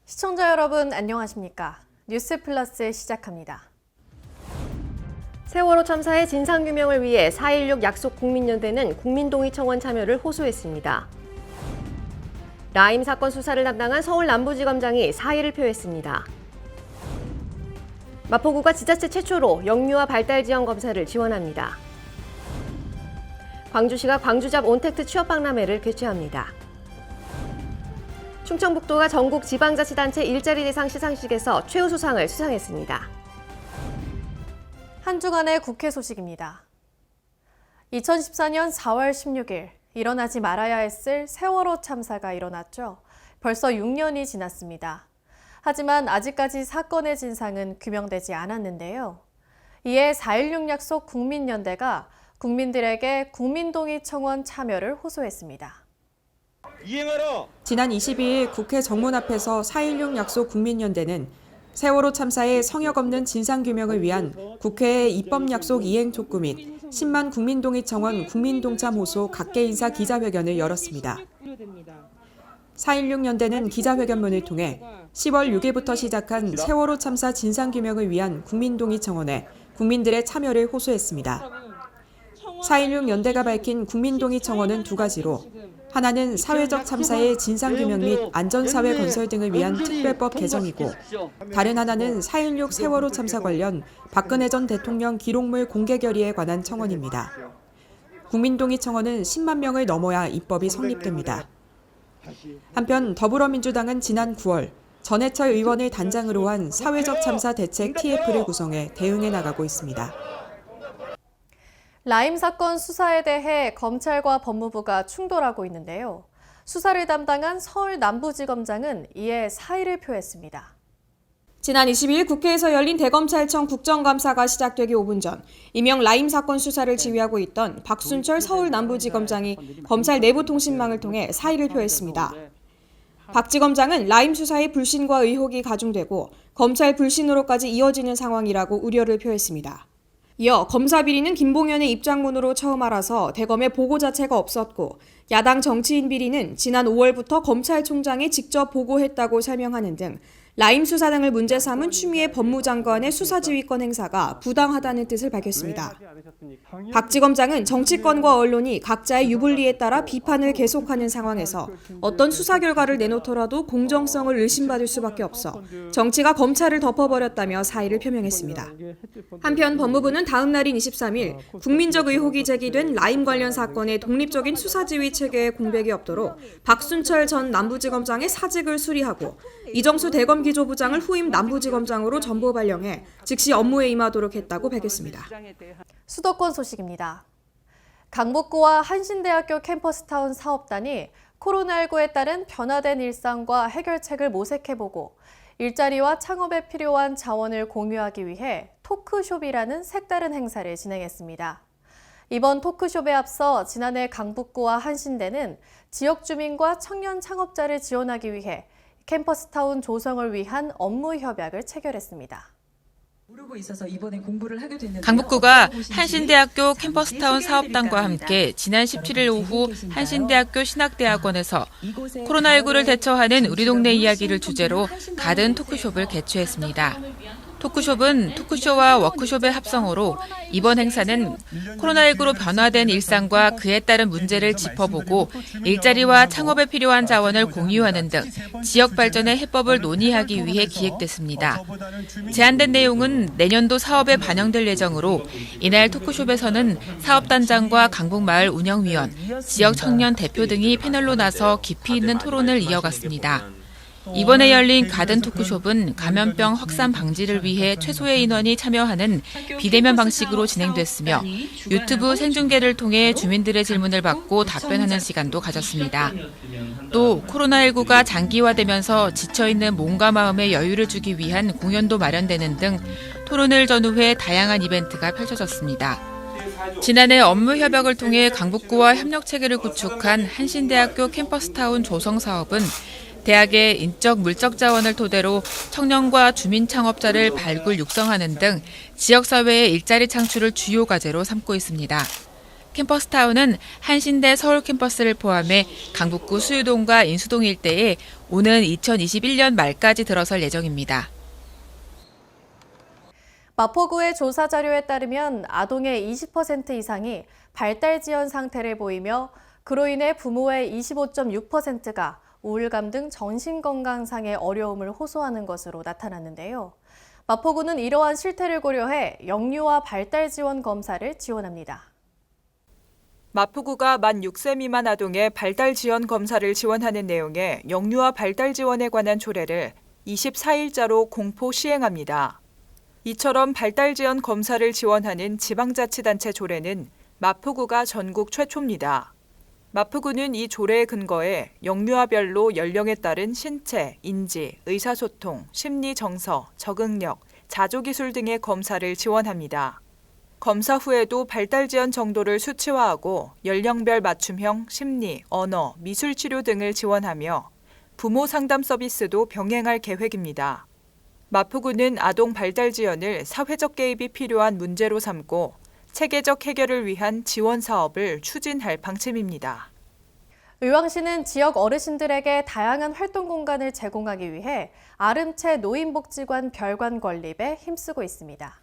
시청자 여러분 안녕하십니까? 뉴스 플러스 시작합니다. 세월호 참사의 진상규명을 위해 4.16 약속 국민연대는 국민동의청원 참여를 호소했습니다. 라임 사건 수사를 담당한 서울 남부지검장이 사의를 표했습니다. 마포구가 지자체 최초로 영유아 발달 지원 검사를 지원합니다. 광주시가 광주잡 온택트 취업박람회를 개최합니다. 충청북도가 전국 지방자치단체 일자리 대상 시상식에서 최우수상을 수상했습니다. 한 주간의 국회 소식입니다. 2014년 4월 16일 일어나지 말아야 했을 세월호 참사가 일어났죠. 벌써 6년이 지났습니다. 하지만 아직까지 사건의 진상은 규명되지 않았는데요. 이에 4.16 약속 국민연대가 국민들에게 국민동의청원 참여를 호소했습니다. 지난 22일 국회 정문 앞에서 4.16 약속 국민연대는 세월호 참사의 성역 없는 진상규명을 위한 국회의 입법약속 이행 촉구 및 10만 국민동의청원 국민동참 호소 각계 인사 기자회견을 열었습니다. 4.16 연대는 기자회견문을 통해 10월 6일부터 시작한 세월호 참사 진상규명을 위한 국민동의청원에 국민들의 참여를 호소했습니다. 4.16 연대가 밝힌 국민동의청원은 두 가지로 하나는 사회적 참사의 진상규명 및 안전사회 건설 등을 위한 특별법 개정이고 다른 하나는 4.16 세월호 참사 관련 박근혜 전 대통령 기록물 공개 결의에 관한 청원입니다. 국민동의청원은 10만 명을 넘어야 입법이 성립됩니다. 한편 더불어민주당은 지난 9월 전해철 의원을 단장으로 한 사회적 참사 대책 TF를 구성해 대응해 나가고 있습니다. 라임 사건 수사에 대해 검찰과 법무부가 충돌하고 있는데요. 수사를 담당한 서울 남부지검장은 이에 사의를 표했습니다. 지난 22일 국회에서 열린 대검찰청 국정감사가 시작되기 5분 전 이명 라임 사건 수사를 지휘하고 있던 박순철 서울 남부지검장이 검찰 내부 통신망을 통해 사의를 표했습니다. 박 지검장은 라임 수사의 불신과 의혹이 가중되고 검찰 불신으로까지 이어지는 상황이라고 우려를 표했습니다. 이어 검사 비리는 김봉현의 입장문으로 처음 알아서 대검에 보고 자체가 없었고 야당 정치인 비리는 지난 5월부터 검찰총장에 직접 보고했다고 설명하는 등 라임 수사 등을 문제 삼은 추미애 법무장관의 수사지휘권 행사가 부당하다는 뜻을 밝혔습니다. 박 지검장은 정치권과 언론이 각자의 유불리에 따라 비판을 계속하는 상황에서 어떤 수사 결과를 내놓더라도 공정성을 의심받을 수밖에 없어 정치가 검찰을 덮어버렸다며 사의를 표명했습니다. 한편 법무부는 다음 날인 23일 국민적 의혹이 제기된 라임 관련 사건의 독립적인 수사지휘 체계에 공백이 없도록 박순철 전 남부지검장의 사직을 수리하고 이정수 대검기조부장을 후임 남부지검장으로 전보 발령해 즉시 업무에 임하도록 했다고 밝혔습니다. 수도권 소식입니다. 강북구와 한신대학교 캠퍼스타운 사업단이 코로나19에 따른 변화된 일상과 해결책을 모색해보고 일자리와 창업에 필요한 자원을 공유하기 위해 토크숍이라는 색다른 행사를 진행했습니다. 이번 토크숍에 앞서 지난해 강북구와 한신대는 지역 주민과 청년 창업자를 지원하기 위해 캠퍼스타운 조성을 위한 업무 협약을 체결했습니다. 강북구가 한신대학교 캠퍼스타운 사업단과 함께 지난 17일 오후 한신대학교 신학대학원에서 코로나19를 대처하는 우리 동네 이야기를 주제로 가든 토크숍을 개최했습니다. 토크숍은 토크쇼와 워크숍의 합성어로 이번 행사는 코로나19로 변화된 일상과 그에 따른 문제를 짚어보고 일자리와 창업에 필요한 자원을 공유하는 등 지역 발전의 해법을 논의하기 위해 기획됐습니다. 제안된 내용은 내년도 사업에 반영될 예정으로 이날 토크숍에서는 사업단장과 강북마을 운영위원, 지역 청년 대표 등이 패널로 나서 깊이 있는 토론을 이어갔습니다. 이번에 열린 가든 토크숍은 감염병 확산 방지를 위해 최소의 인원이 참여하는 비대면 방식으로 진행됐으며 유튜브 생중계를 통해 주민들의 질문을 받고 답변하는 시간도 가졌습니다. 또 코로나19가 장기화되면서 지쳐있는 몸과 마음에 여유를 주기 위한 공연도 마련되는 등 토론을 전후해 다양한 이벤트가 펼쳐졌습니다. 지난해 업무 협약을 통해 강북구와 협력 체계를 구축한 한신대학교 캠퍼스타운 조성 사업은 대학의 인적 물적 자원을 토대로 청년과 주민 창업자를 발굴 육성하는 등 지역사회의 일자리 창출을 주요 과제로 삼고 있습니다. 캠퍼스타운은 한신대 서울 캠퍼스를 포함해 강북구 수유동과 인수동 일대에 오는 2021년 말까지 들어설 예정입니다. 마포구의 조사 자료에 따르면 아동의 20% 이상이 발달 지연 상태를 보이며 그로 인해 부모의 25.6%가 우울감 등 정신건강상의 어려움을 호소하는 것으로 나타났는데요. 마포구는 이러한 실태를 고려해 영유아 발달 지원 검사를 지원합니다. 마포구가 만 6세 미만 아동의 발달 지원 검사를 지원하는 내용의 영유아 발달 지원에 관한 조례를 24일자로 공포 시행합니다. 이처럼 발달 지원 검사를 지원하는 지방자치단체 조례는 마포구가 전국 최초입니다. 마포구는 이 조례에 근거해 영유아별로 연령에 따른 신체, 인지, 의사소통, 심리 정서, 적응력, 자조기술 등의 검사를 지원합니다. 검사 후에도 발달 지연 정도를 수치화하고 연령별 맞춤형 심리, 언어, 미술치료 등을 지원하며 부모 상담 서비스도 병행할 계획입니다. 마포구는 아동 발달 지연을 사회적 개입이 필요한 문제로 삼고 체계적 해결을 위한 지원 사업을 추진할 방침입니다. 의왕시는 지역 어르신들에게 다양한 활동 공간을 제공하기 위해 아름채 노인복지관 별관 건립에 힘쓰고 있습니다.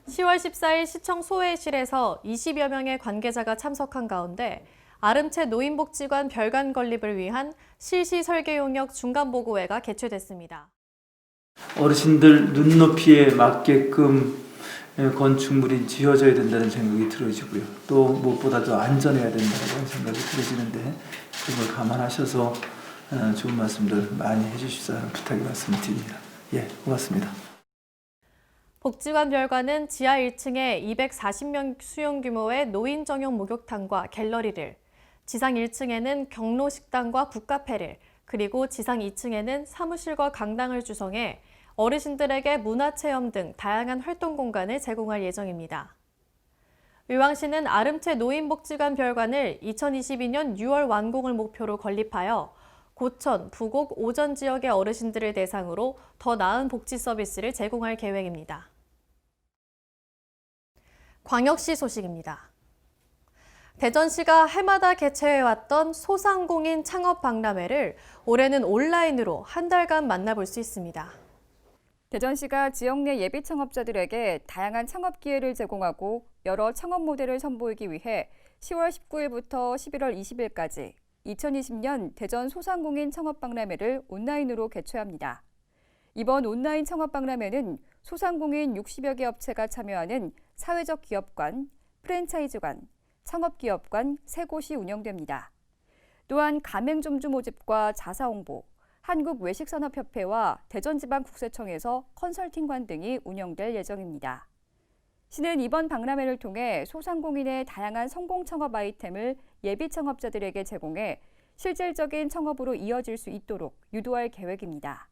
10월 14일 시청 소회실에서 20여 명의 관계자가 참석한 가운데 아름채 노인복지관 별관 건립을 위한 실시 설계 용역 중간보고회가 개최됐습니다. 어르신들 눈높이에 맞게끔 건축물이 지어져야 된다는 생각이 들어지고요. 또 무엇보다도 안전해야 된다는 생각이 들어지는데 그걸 감안하셔서 좋은 말씀들 많이 해주십사는 부탁의 말씀을 드립니다. 예, 고맙습니다. 복지관 별관은 지하 1층에 240명 수용 규모의 노인 전용 목욕탕과 갤러리를, 지상 1층에는 경로 식당과 북카페를, 그리고 지상 2층에는 사무실과 강당을 구성해 어르신들에게 문화체험 등 다양한 활동 공간을 제공할 예정입니다. 의왕시는 아름채 노인복지관 별관을 2022년 6월 완공을 목표로 건립하여 고천, 부곡, 오전 지역의 어르신들을 대상으로 더 나은 복지 서비스를 제공할 계획입니다. 광역시 소식입니다. 대전시가 해마다 개최해왔던 소상공인 창업박람회를 올해는 온라인으로 한 달간 만나볼 수 있습니다. 대전시가 지역 내 예비 창업자들에게 다양한 창업 기회를 제공하고 여러 창업 모델을 선보이기 위해 10월 19일부터 11월 20일까지 2020년 대전 소상공인 창업박람회를 온라인으로 개최합니다. 이번 온라인 창업박람회는 소상공인 60여 개 업체가 참여하는 사회적 기업관, 프랜차이즈관, 창업기업관 3곳이 운영됩니다. 또한 가맹점주 모집과 자사홍보, 한국외식산업협회와 대전지방국세청에서 컨설팅관 등이 운영될 예정입니다. 시는 이번 박람회를 통해 소상공인의 다양한 성공 창업 아이템을 예비 창업자들에게 제공해 실질적인 창업으로 이어질 수 있도록 유도할 계획입니다.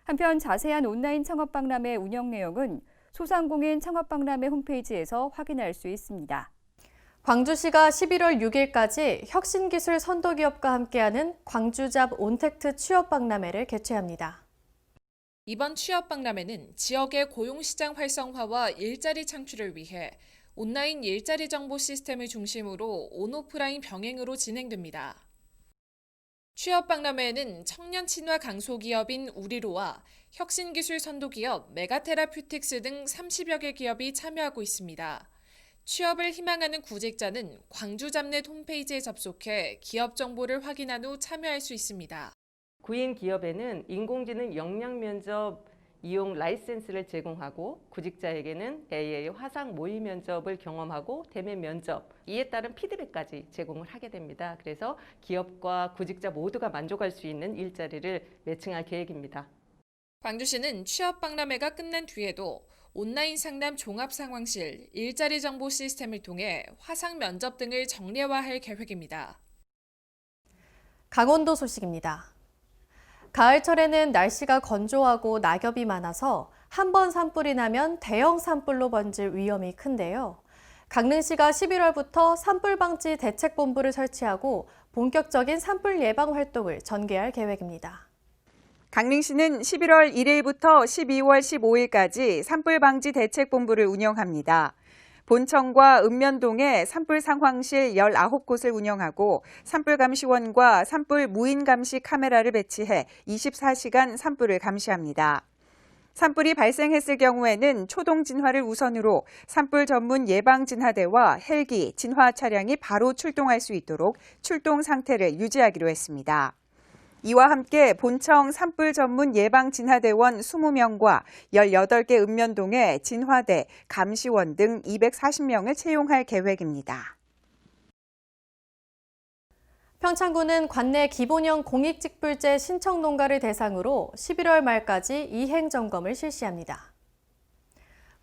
한편 자세한 온라인 창업박람회 운영 내용은 소상공인 창업박람회 홈페이지에서 확인할 수 있습니다. 광주시가 11월 6일까지 혁신기술 선도기업과 함께하는 광주잡 온택트 취업박람회를 개최합니다. 이번 취업박람회는 지역의 고용시장 활성화와 일자리 창출을 위해 온라인 일자리 정보 시스템을 중심으로 온오프라인 병행으로 진행됩니다. 취업박람회에는 청년 친화 강소기업인 우리로와 혁신기술 선도기업 메가테라퓨틱스 등 30여 개 기업이 참여하고 있습니다. 취업을 희망하는 구직자는 광주잡넷 홈페이지에 접속해 기업 정보를 확인한 후 참여할 수 있습니다. 구인 기업에는 인공지능 역량 면접 이용 라이센스를 제공하고 구직자에게는 AA 화상 모의 면접을 경험하고 대면 면접, 이에 따른 피드백까지 제공을 하게 됩니다. 그래서 기업과 구직자 모두가 만족할 수 있는 일자리를 매칭할 계획입니다. 광주시는 취업박람회가 끝난 뒤에도 온라인 상담 종합상황실, 일자리 정보 시스템을 통해 화상 면접 등을 정례화할 계획입니다. 강원도 소식입니다. 가을철에는 날씨가 건조하고 낙엽이 많아서 한 번 산불이 나면 대형 산불로 번질 위험이 큰데요. 강릉시가 11월부터 산불 방지 대책본부를 설치하고 본격적인 산불 예방 활동을 전개할 계획입니다. 강릉시는 11월 1일부터 12월 15일까지 산불 방지 대책본부를 운영합니다. 본청과 읍면동에 산불 상황실 19곳을 운영하고 산불 감시원과 산불 무인 감시 카메라를 배치해 24시간 산불을 감시합니다. 산불이 발생했을 경우에는 초동 진화를 우선으로 산불 전문 예방 진화대와 헬기, 진화 차량이 바로 출동할 수 있도록 출동 상태를 유지하기로 했습니다. 이와 함께 본청 산불 전문 예방 진화대원 20명과 18개 읍면동에 진화대, 감시원 등 240명을 채용할 계획입니다. 평창군은 관내 기본형 공익직불제 신청 농가를 대상으로 11월 말까지 이행 점검을 실시합니다.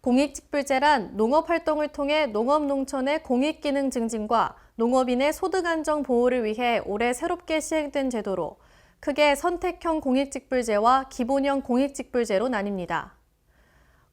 공익직불제란 농업활동을 통해 농업농촌의 공익기능 증진과 농업인의 소득 안정 보호를 위해 올해 새롭게 시행된 제도로 크게 선택형 공익직불제와 기본형 공익직불제로 나뉩니다.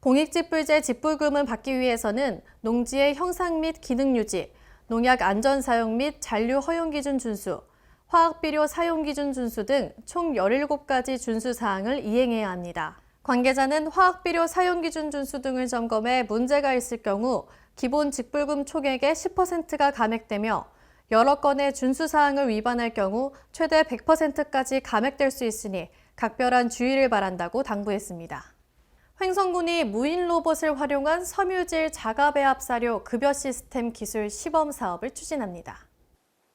공익직불제 직불금을 받기 위해서는 농지의 형상 및 기능 유지, 농약 안전 사용 및 잔류 허용 기준 준수, 화학비료 사용 기준 준수 등 총 17가지 준수 사항을 이행해야 합니다. 관계자는 화학비료 사용 기준 준수 등을 점검해 문제가 있을 경우 기본 직불금 총액의 10%가 감액되며 여러 건의 준수 사항을 위반할 경우 최대 100%까지 감액될 수 있으니 각별한 주의를 바란다고 당부했습니다. 횡성군이 무인 로봇을 활용한 섬유질 자가배합 사료 급여 시스템 기술 시범 사업을 추진합니다.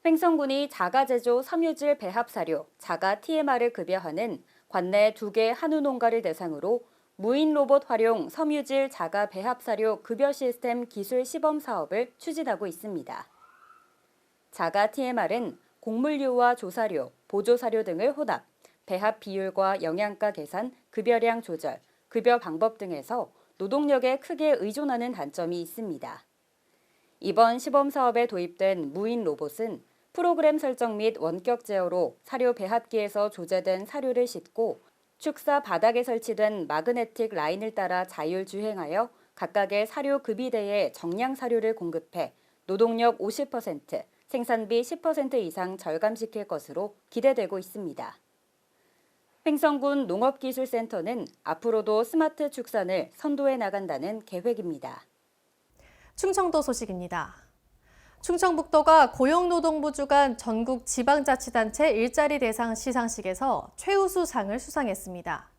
횡성군이 자가제조 섬유질 배합 사료, 자가 TMR을 급여하는 관내 2개 한우 농가를 대상으로 무인 로봇 활용 섬유질 자가 배합 사료 급여 시스템 기술 시범 사업을 추진하고 있습니다. 자가 TMR은 곡물류와 조사료, 보조사료 등을 혼합, 배합 비율과 영양가 계산, 급여량 조절, 급여 방법 등에서 노동력에 크게 의존하는 단점이 있습니다. 이번 시범 사업에 도입된 무인 로봇은 프로그램 설정 및 원격 제어로 사료 배합기에서 조제된 사료를 싣고 축사 바닥에 설치된 마그네틱 라인을 따라 자율주행하여 각각의 사료 급이대에 정량 사료를 공급해 노동력 50%, 생산비 10% 이상 절감시킬 것으로 기대되고 있습니다. 횡성군 농업기술센터는 앞으로도 스마트 축산을 선도해 나간다는 계획입니다. 충청도 소식입니다. 충청북도가 고용노동부 주관 전국 지방자치단체 일자리 대상 시상식에서 최우수상을 수상했습니다.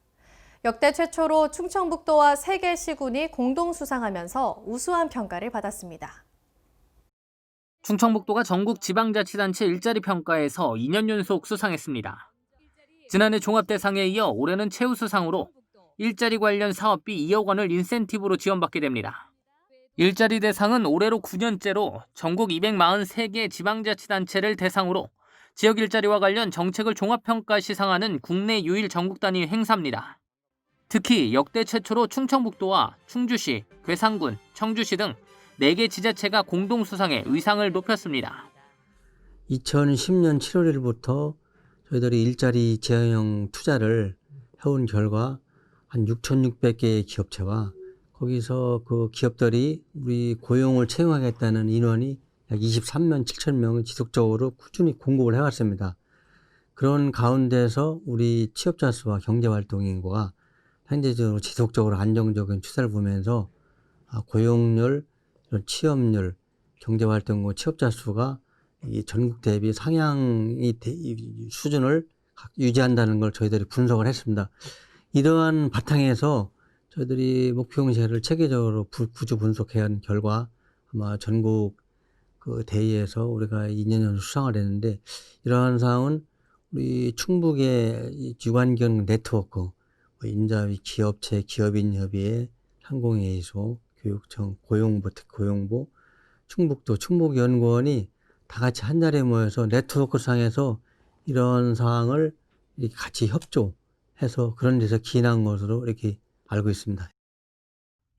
역대 최초로 충청북도와 3개 시군이 공동 수상하면서 우수한 평가를 받았습니다. 충청북도가 전국 지방자치단체 일자리 평가에서 2년 연속 수상했습니다. 지난해 종합대상에 이어 올해는 최우수상으로 일자리 관련 사업비 2억 원을 인센티브로 지원받게 됩니다. 일자리 대상은 올해로 9년째로 전국 243개 지방자치단체를 대상으로 지역 일자리와 관련 정책을 종합평가 시상하는 국내 유일 전국 단위 행사입니다. 특히 역대 최초로 충청북도와 충주시, 괴산군, 청주시 등 4개 지자체가 공동 수상해 의상을 높였습니다. 2010년 7월 1일부터 저희들이 일자리 재형 투자를 해온 결과 한 6,600개의 기업체와 거기서 그 기업들이 우리 고용을 채용하겠다는 인원이 약 23만 7천 명을 지속적으로 꾸준히 공급을 해왔습니다. 그런 가운데서 우리 취업자 수와 경제활동 인구가 현재적으로 지속적으로 안정적인 추세를 보면서 고용률, 취업률, 경제활동과 취업자 수가 이 전국 대비 상향이 수준을 유지한다는 걸 저희들이 분석을 했습니다. 이러한 바탕에서 저희들이 목표 형식을 체계적으로 구조 분석해야 하는 결과 아마 전국 그 대회에서 우리가 2년 연속 수상을 했는데 이러한 사항은 우리 충북의 유관경 네트워크, 인자위 기업체, 기업인협의회, 상공회의소, 교육청, 고용부, 고용부, 충북도, 충북연구원이 다 같이 한자리에 모여서 네트워크 상에서 이런 사항을 이렇게 같이 협조해서 그런 데서 기인한 것으로 이렇게 알고 있습니다.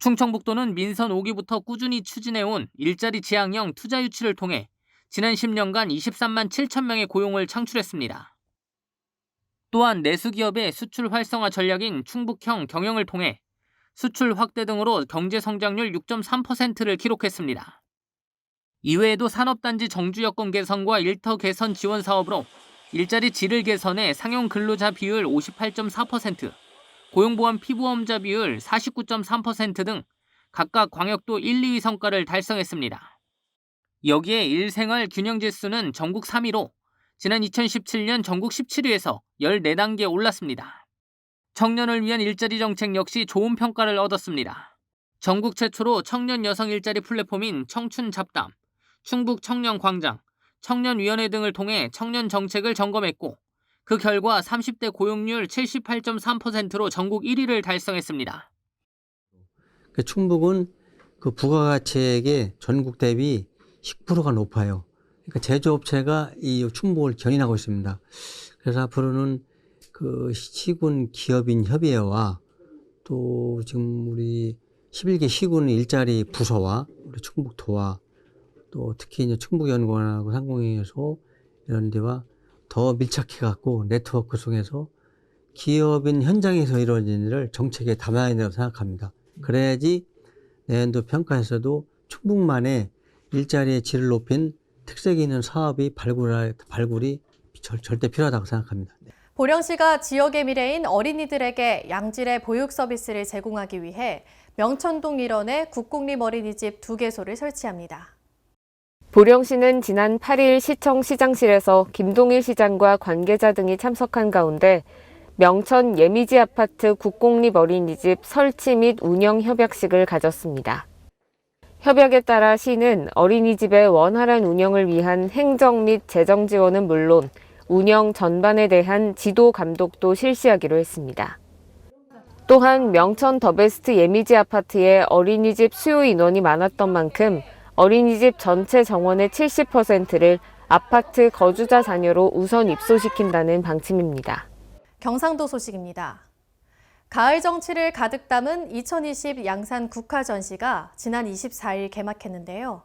충청북도는 민선 5기부터 꾸준히 추진해온 일자리 지향형 투자 유치를 통해 지난 10년간 23만 7천 명의 고용을 창출했습니다. 또한 내수기업의 수출 활성화 전략인 충북형 경영을 통해 수출 확대 등으로 경제 성장률 6.3%를 기록했습니다. 이외에도 산업단지 정주 여건 개선과 일터 개선 지원 사업으로 일자리 질을 개선해 상용 근로자 비율 58.4%, 고용보험 피부험자 비율 49.3% 등 각각 광역도 1, 2위 성과를 달성했습니다. 여기에 일생활 균형지수는 전국 3위로 지난 2017년 전국 17위에서 14단계 올랐습니다. 청년을 위한 일자리 정책 역시 좋은 평가를 얻었습니다. 전국 최초로 청년 여성 일자리 플랫폼인 청춘 잡담, 충북 청년 광장, 청년위원회 등을 통해 청년 정책을 점검했고 그 결과 30대 고용률 78.3%로 전국 1위를 달성했습니다. 충북은 그 부가가치액의 전국 대비 10%가 높아요. 그러니까 제조업체가 이 충북을 견인하고 있습니다. 그래서 앞으로는 그 시군 기업인 협의회와 또 지금 우리 11개 시군 일자리 부서와 우리 충북도와 또 특히 이제 충북연구원하고 상공회의소 이런 데와 더 밀착해갖고 네트워크 속에서 기업인 현장에서 이루어진 일을 정책에 담아야 된다고 생각합니다. 그래야지 내년도 평가에서도 충북만의 일자리의 질을 높인 특색 있는 사업이 발굴이 절대 필요하다고 생각합니다. 보령시가 지역의 미래인 어린이들에게 양질의 보육 서비스를 제공하기 위해 명천동 일원에 국공립 어린이집 2개소를 설치합니다. 보령시는 지난 8일 시청 시장실에서 김동일 시장과 관계자 등이 참석한 가운데 명천 예미지 아파트 국공립 어린이집 설치 및 운영 협약식을 가졌습니다. 협약에 따라 시는 어린이집의 원활한 운영을 위한 행정 및 재정 지원은 물론 운영 전반에 대한 지도 감독도 실시하기로 했습니다. 또한 명천 더베스트 예미지 아파트에 어린이집 수요 인원이 많았던 만큼 어린이집 전체 정원의 70%를 아파트 거주자 자녀로 우선 입소시킨다는 방침입니다. 경상도 소식입니다. 가을 정취를 가득 담은 2020 양산 국화 전시가 지난 24일 개막했는데요.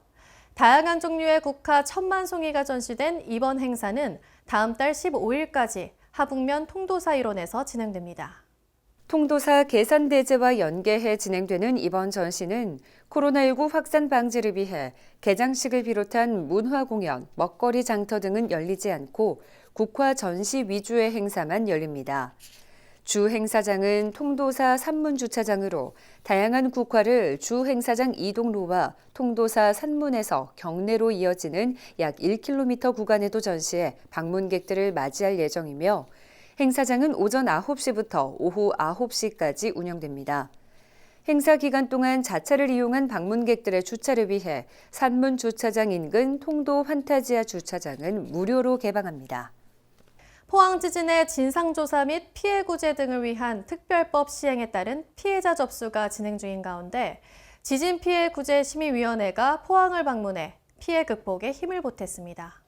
다양한 종류의 국화 1,000만 송이가 전시된 이번 행사는 다음 달 15일까지 하북면 통도사 일원에서 진행됩니다. 통도사 계산대제와 연계해 진행되는 이번 전시는 코로나19 확산 방지를 위해 개장식을 비롯한 문화 공연, 먹거리 장터 등은 열리지 않고 국화 전시 위주의 행사만 열립니다. 주 행사장은 통도사 산문주차장으로 다양한 국화를 주 행사장 이동로와 통도사 산문에서 경내로 이어지는 약 1km 구간에도 전시해 방문객들을 맞이할 예정이며 행사장은 오전 9시부터 오후 9시까지 운영됩니다. 행사 기간 동안 자차를 이용한 방문객들의 주차를 위해 산문주차장 인근 통도 환타지아 주차장은 무료로 개방합니다. 포항 지진의 진상조사 및 피해 구제 등을 위한 특별법 시행에 따른 피해자 접수가 진행 중인 가운데 지진 피해 구제 심의위원회가 포항을 방문해 피해 극복에 힘을 보탰습니다.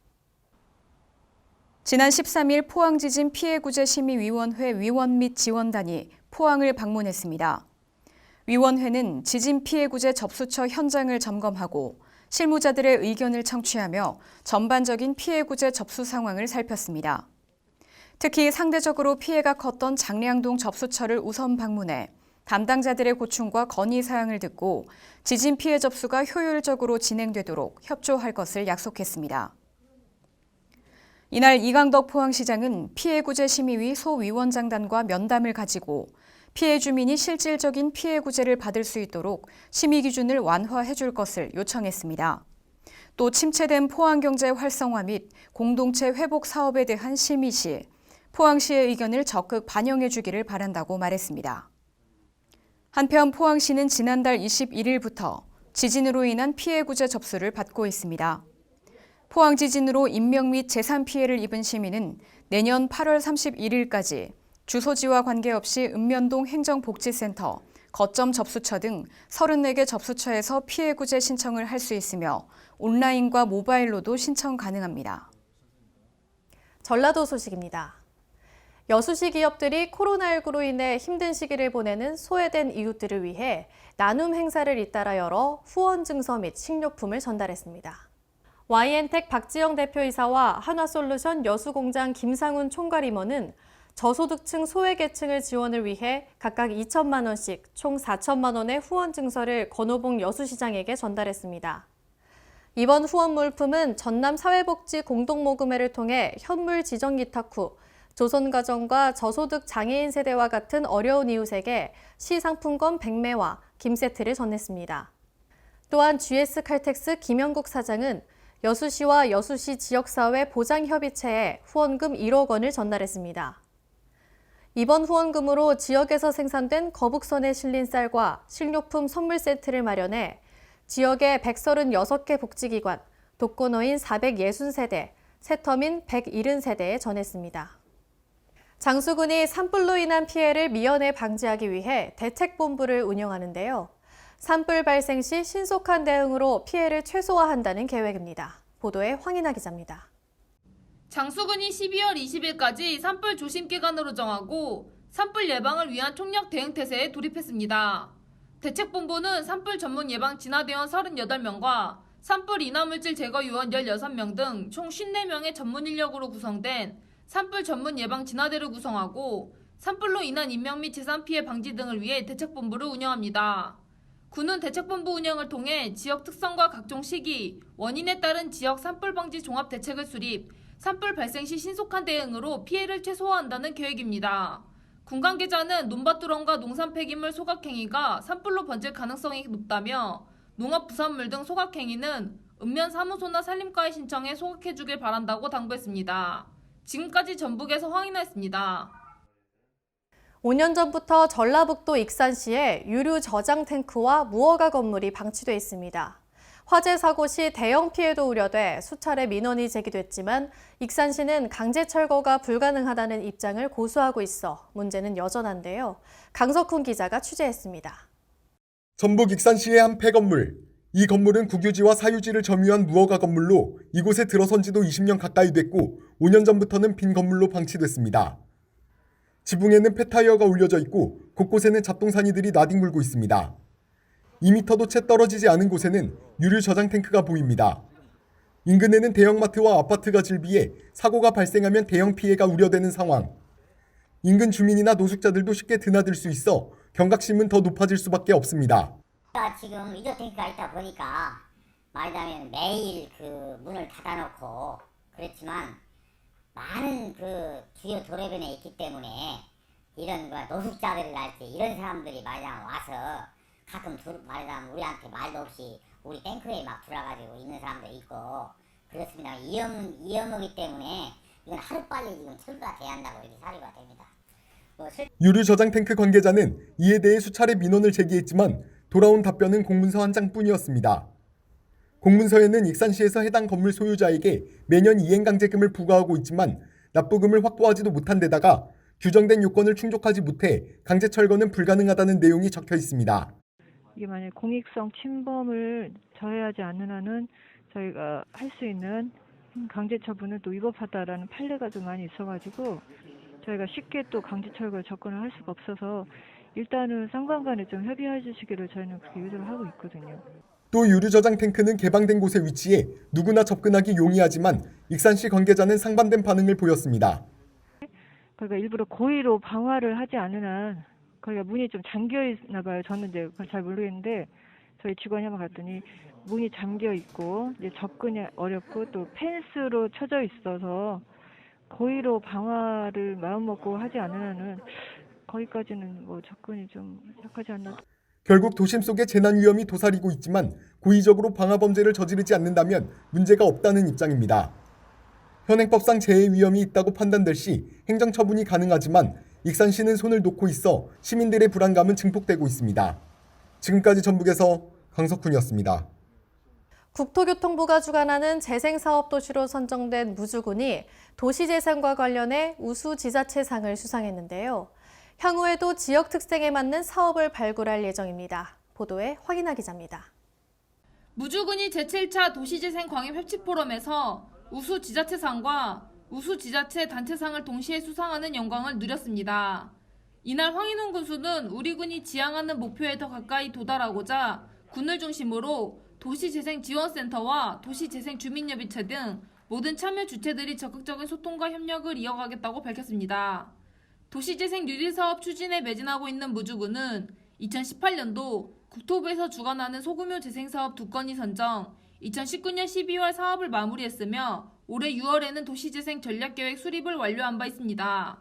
지난 13일 포항지진 피해구제심의위원회 위원 및 지원단이 포항을 방문했습니다. 위원회는 지진 피해구제 접수처 현장을 점검하고 실무자들의 의견을 청취하며 전반적인 피해구제 접수 상황을 살폈습니다. 특히 상대적으로 피해가 컸던 장량동 접수처를 우선 방문해 담당자들의 고충과 건의사항을 듣고 지진 피해 접수가 효율적으로 진행되도록 협조할 것을 약속했습니다. 이날 이강덕 포항시장은 피해구제심의위 소위원장단과 면담을 가지고 피해 주민이 실질적인 피해 구제를 받을 수 있도록 심의 기준을 완화해 줄 것을 요청했습니다. 또 침체된 포항경제 활성화 및 공동체 회복 사업에 대한 심의 시 포항시의 의견을 적극 반영해 주기를 바란다고 말했습니다. 한편 포항시는 지난달 21일부터 지진으로 인한 피해 구제 접수를 받고 있습니다. 포항 지진으로 인명 및 재산 피해를 입은 시민은 내년 8월 31일까지 주소지와 관계없이 읍면동 행정복지센터, 거점 접수처 등 34개 접수처에서 피해 구제 신청을 할 수 있으며 온라인과 모바일로도 신청 가능합니다. 전라도 소식입니다. 여수시 기업들이 코로나19로 인해 힘든 시기를 보내는 소외된 이웃들을 위해 나눔 행사를 잇따라 열어 후원 증서 및 식료품을 전달했습니다. YN텍 박지영 대표이사와 한화솔루션 여수공장 김상훈 총괄임원은 저소득층 소외계층을 지원을 위해 각각 2천만 원씩 총 4천만 원의 후원 증서를 건호봉 여수시장에게 전달했습니다. 이번 후원 물품은 전남 사회복지 공동모금회를 통해 현물 지정 기탁 후 조선가정과 저소득 장애인 세대와 같은 어려운 이웃에게 시상품권 100매와 김세트를 전했습니다. 또한 GS칼텍스 김영국 사장은 여수시와 여수시 지역사회 보장협의체에 후원금 1억 원을 전달했습니다. 이번 후원금으로 지역에서 생산된 거북선에 실린 쌀과 식료품 선물 세트를 마련해 지역의 136개 복지기관, 독거노인 460세대, 새터민 170세대에 전했습니다. 장수군이 산불로 인한 피해를 미연에 방지하기 위해 대책본부를 운영하는데요. 산불 발생 시 신속한 대응으로 피해를 최소화한다는 계획입니다. 보도에 황인아 기자입니다. 장수군이 12월 20일까지 산불 조심 기간으로 정하고 산불 예방을 위한 총력 대응 태세에 돌입했습니다. 대책본부는 산불 전문 예방 진화대원 38명과 산불 인화물질 제거 요원 16명 등 총 54명의 전문 인력으로 구성된 산불 전문 예방 진화대를 구성하고 산불로 인한 인명 및 재산 피해 방지 등을 위해 대책본부를 운영합니다. 군은 대책본부 운영을 통해 지역 특성과 각종 시기, 원인에 따른 지역 산불 방지 종합 대책을 수립, 산불 발생 시 신속한 대응으로 피해를 최소화한다는 계획입니다. 군 관계자는 논밭두렁과 농산 폐기물 소각행위가 산불로 번질 가능성이 높다며 농업 부산물 등 소각행위는 읍면 사무소나 산림과에 신청해 소각해주길 바란다고 당부했습니다. 지금까지 전북에서 황인아였습니다. 5년 전부터 전라북도 익산시에 유류 저장 탱크와 무허가 건물이 방치돼 있습니다. 화재 사고 시 대형 피해도 우려돼 수차례 민원이 제기됐지만 익산시는 강제 철거가 불가능하다는 입장을 고수하고 있어 문제는 여전한데요. 강석훈 기자가 취재했습니다. 전북 익산시의 한 폐건물. 이 건물은 국유지와 사유지를 점유한 무허가 건물로 이곳에 들어선 지도 20년 가까이 됐고 5년 전부터는 빈 건물로 방치됐습니다. 지붕에는 폐타이어가 올려져 있고 곳곳에는 잡동사니들이 나뒹굴고 있습니다. 2m도 채 떨어지지 않은 곳에는 유류 저장 탱크가 보입니다. 인근에는 대형마트와 아파트가 질비해 사고가 발생하면 대형 피해가 우려되는 상황. 인근 주민이나 노숙자들도 쉽게 드나들 수 있어 경각심은 더 높아질 수밖에 없습니다. 지금 이조 탱크가 있다 보니까 말하자면 매일 그 문을 닫아놓고 그렇지만 많은 그 주요 도로변에 있기 때문에 이런 노숙자들이랄지 이런 사람들이 말하자면 와서 가끔 말하자면 우리한테 말도 없이 우리 탱크에 막 들어가지고 있는 사람도 있고 그렇습니다. 위험하기 때문에 이건 하루빨리 지금 철거가 돼야 한다고 이렇게 사료가 됩니다. 유류 저장 탱크 관계자는 이에 대해 수차례 민원을 제기했지만 돌아온 답변은 공문서 한 장뿐이었습니다. 공문서에는 익산시에서 해당 건물 소유자에게 매년 이행강제금을 부과하고 있지만 납부금을 확보하지도 못한 데다가 규정된 요건을 충족하지 못해 강제 철거는 불가능하다는 내용이 적혀 있습니다. 이게 만약 공익성 침범을 저해하지 않는 한은 저희가 할 수 있는 강제 처분을 또 위법하다라는 판례가 좀 많이 있어가지고 저희가 쉽게 또 강제 철거에 접근을 할 수가 없어서 일단은 쌍방 간에 좀 협의해 주시기를 저희는 그렇게 요청을 하고 있거든요. 또 유류 저장 탱크는 개방된 곳에 위치해 누구나 접근하기 용이하지만 익산시 관계자는 상반된 반응을 보였습니다. 그러니까 일부러 고의로 방화를 하지 않는 한 거기가 문이 좀 잠겨 있나 봐요. 저는 이제 그건 잘 모르겠는데 저희 직원이 한번 갔더니 문이 잠겨 있고 이제 접근이 어렵고 또 펜스로 쳐져 있어서 고의로 방화를 마음먹고 하지 않는 한은 거기까지는 뭐 접근이 좀 약하지 않나. 결국 도심 속에 재난 위험이 도사리고 있지만 고의적으로 방화 범죄를 저지르지 않는다면 문제가 없다는 입장입니다. 현행법상 재해 위험이 있다고 판단될 시 행정처분이 가능하지만 익산시는 손을 놓고 있어 시민들의 불안감은 증폭되고 있습니다. 지금까지 전북에서 강석훈이었습니다. 국토교통부가 주관하는 재생사업도시로 선정된 무주군이 도시재생과 관련해 우수지자체상을 수상했는데요. 향후에도 지역 특색에 맞는 사업을 발굴할 예정입니다. 보도에 황인아 기자입니다. 무주군이 제7차 도시재생 광역협치포럼에서 우수지자체상과 우수지자체 단체상을 동시에 수상하는 영광을 누렸습니다. 이날 황인훈 군수는 우리 군이 지향하는 목표에 더 가까이 도달하고자 군을 중심으로 도시재생지원센터와 도시재생주민협의체 등 모든 참여 주체들이 적극적인 소통과 협력을 이어가겠다고 밝혔습니다. 도시재생 뉴딜사업 추진에 매진하고 있는 무주군은 2018년도 국토부에서 주관하는 소규모 재생사업 2건이 선정, 2019년 12월 사업을 마무리했으며 올해 6월에는 도시재생 전략계획 수립을 완료한 바 있습니다.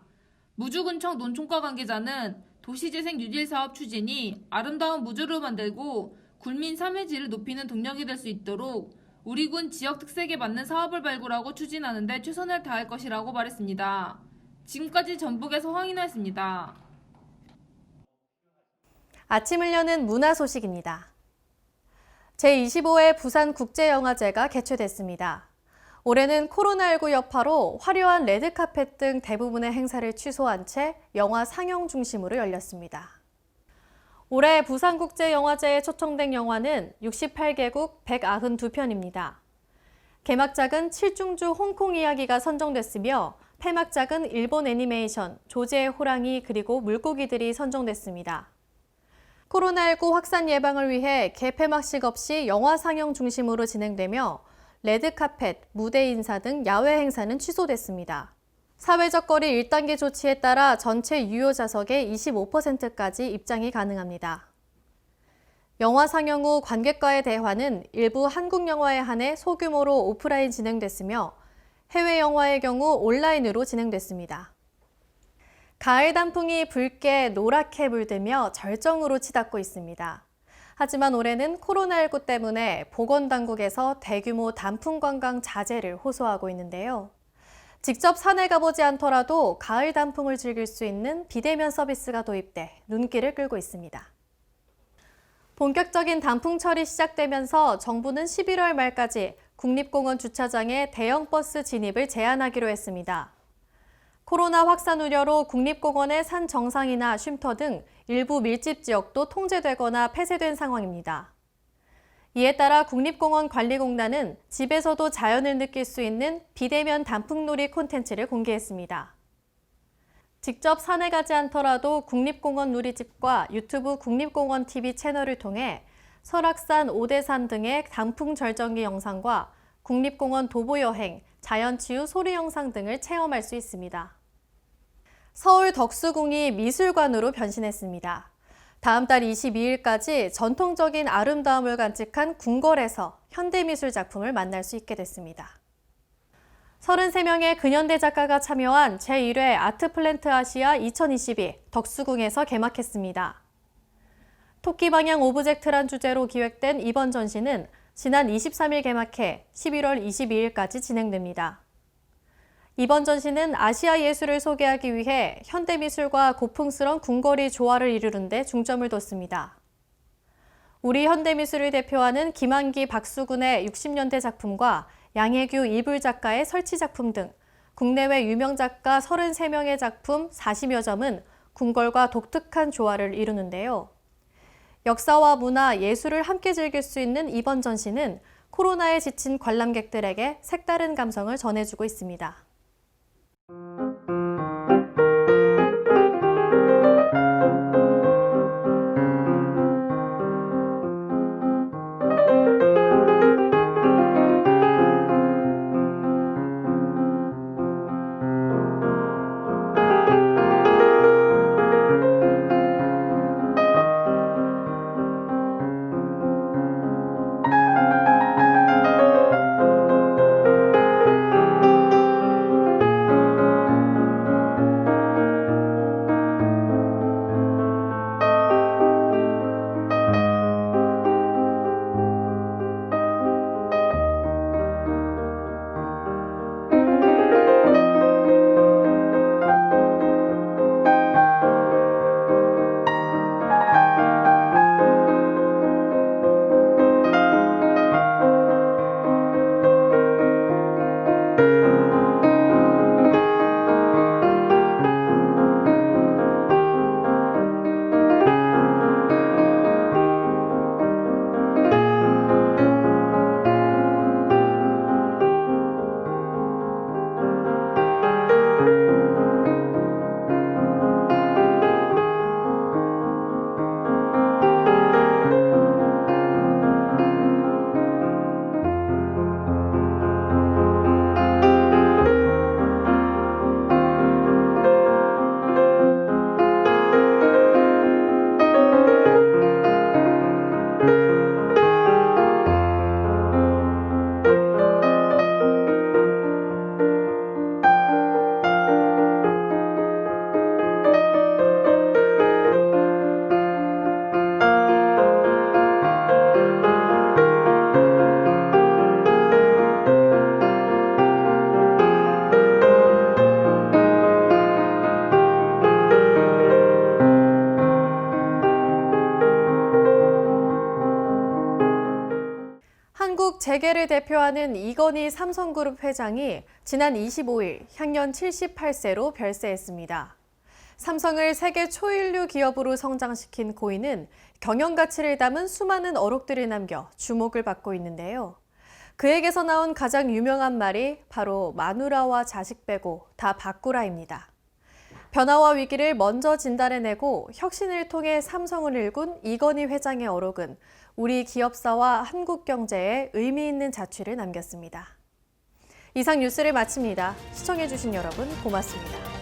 무주군청 논총과 관계자는 도시재생 뉴딜 사업 추진이 아름다운 무주를 만들고 군민 삶의 질을 높이는 동력이 될 수 있도록 우리 군 지역 특색에 맞는 사업을 발굴하고 추진하는 데 최선을 다할 것이라고 말했습니다. 지금까지 전북에서 황인아였습니다. 아침을 여는 문화 소식입니다. 제25회 부산국제영화제가 개최됐습니다. 올해는 코로나19 여파로 화려한 레드카펫 등 대부분의 행사를 취소한 채 영화 상영 중심으로 열렸습니다. 올해 부산국제영화제에 초청된 영화는 68개국 192편입니다. 개막작은 칠중주 홍콩 이야기가 선정됐으며 폐막작은 일본 애니메이션 조제의 호랑이 그리고 물고기들이 선정됐습니다. 코로나19 확산 예방을 위해 개폐막식 없이 영화 상영 중심으로 진행되며 레드카펫, 무대 인사 등 야외 행사는 취소됐습니다. 사회적 거리 1단계 조치에 따라 전체 유효 좌석의 25%까지 입장이 가능합니다. 영화 상영 후 관객과의 대화는 일부 한국 영화에 한해 소규모로 오프라인 진행됐으며 해외 영화의 경우 온라인으로 진행됐습니다. 가을 단풍이 붉게 노랗게 물들며 절정으로 치닫고 있습니다. 하지만 올해는 코로나19 때문에 보건당국에서 대규모 단풍 관광 자제를 호소하고 있는데요. 직접 산에 가보지 않더라도 가을 단풍을 즐길 수 있는 비대면 서비스가 도입돼 눈길을 끌고 있습니다. 본격적인 단풍철이 시작되면서 정부는 11월 말까지 국립공원 주차장에 대형 버스 진입을 제한하기로 했습니다. 코로나 확산 우려로 국립공원의 산 정상이나 쉼터 등 일부 밀집 지역도 통제되거나 폐쇄된 상황입니다. 이에 따라 국립공원관리공단은 집에서도 자연을 느낄 수 있는 비대면 단풍놀이 콘텐츠를 공개했습니다. 직접 산에 가지 않더라도 국립공원 누리집과 유튜브 국립공원 TV 채널을 통해 설악산, 오대산 등의 단풍 절정기 영상과 국립공원 도보여행, 자연치유 소리 영상 등을 체험할 수 있습니다. 서울 덕수궁이 미술관으로 변신했습니다. 다음 달 22일까지 전통적인 아름다움을 간직한 궁궐에서 현대미술 작품을 만날 수 있게 됐습니다. 33명의 근현대 작가가 참여한 제1회 아트플랜트 아시아 2022 덕수궁에서 개막했습니다. 토끼 방향 오브젝트란 주제로 기획된 이번 전시는 지난 23일 개막해 11월 22일까지 진행됩니다. 이번 전시는 아시아 예술을 소개하기 위해 현대미술과 고풍스런 궁궐이 조화를 이루는 데 중점을 뒀습니다. 우리 현대미술을 대표하는 김한기, 박수근의 60년대 작품과 양혜규, 이불 작가의 설치 작품 등 국내외 유명 작가 33명의 작품 40여 점은 궁궐과 독특한 조화를 이루는데요. 역사와 문화, 예술을 함께 즐길 수 있는 이번 전시는 코로나에 지친 관람객들에게 색다른 감성을 전해주고 있습니다. 재계를 대표하는 이건희 삼성그룹 회장이 지난 25일 향년 78세로 별세했습니다. 삼성을 세계 초일류 기업으로 성장시킨 고인은 경영가치를 담은 수많은 어록들을 남겨 주목을 받고 있는데요. 그에게서 나온 가장 유명한 말이 바로 마누라와 자식 빼고 다 바꾸라입니다. 변화와 위기를 먼저 진단해내고 혁신을 통해 삼성을 일군 이건희 회장의 어록은 우리 기업사와 한국 경제에 의미 있는 자취를 남겼습니다. 이상 뉴스를 마칩니다. 시청해주신 여러분 고맙습니다.